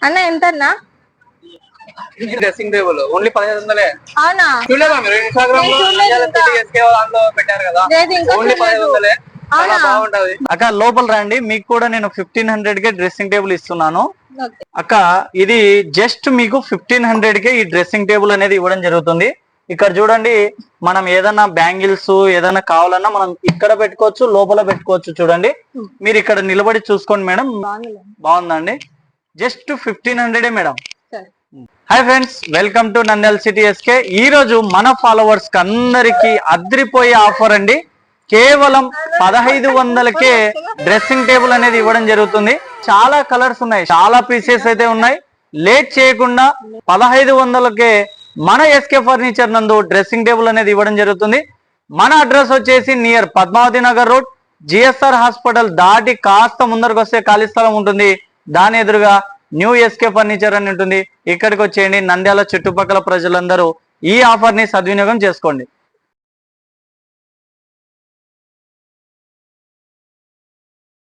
అన్న ఎంత అన్నా డ్రెస్సింగ్ టేబుల్ ఓన్లీ 1500. అవునా? చూడలేదా మీరు ఇన్స్టాగ్రామ్ లో దాంట్లో పెట్టారు కదా, ఓన్లీ 1500. చాలా బాగుంటది అక్క. లోపల రండి, మీకు కూడా నేను 1500 కే డ్రెస్సింగ్ టేబుల్ ఇస్తున్నాను అక్క. ఇది జస్ట్ మీకు 1500 కే ఈ డ్రెస్సింగ్ టేబుల్ అనేది ఇవ్వడం జరుగుతుంది. ఇక్కడ చూడండి, మనం ఏదన్నా బ్యాంగిల్స్ ఏదైనా కావాలన్నా మనం ఇక్కడ పెట్టుకోవచ్చు, లోపల పెట్టుకోవచ్చు. చూడండి, మీరు ఇక్కడ నిలబడి చూసుకోండి మేడం. బాగుందండి. Just 1500 madam. Hi friends, welcome to Nandyal city SK. ఈ రోజు మన ఫాలోవర్స్ కి అందరికి అద్రిపోయే ఆఫర్ అండి. కేవలం 1500కే డ్రెస్సింగ్ టేబుల్ అనేది ఇవ్వడం జరుగుతుంది. చాలా కలర్స్ ఉన్నాయి, చాలా పీసెస్ అయితే ఉన్నాయి. లేట్ చేయకుండా 1500కే మన ఎస్కే ఫర్నిచర్ నందు డ్రెస్సింగ్ టేబుల్ అనేది ఇవ్వడం జరుగుతుంది. మన అడ్రస్ వచ్చేసి near Padmavati Nagar road, GSR hospital దాటి కాస్త ముందరకు వస్తే ఖాళీ స్థలం ఉంటుంది. దాని ఎదురుగా న్యూ ఎస్కే ఫర్నిచర్ అని ఉంటుంది. ఇక్కడికి వచ్చేయండి. నంద్యాల చుట్టుపక్కల ప్రజలందరూ ఈ ఆఫర్ ని సద్వినియోగం చేసుకోండి.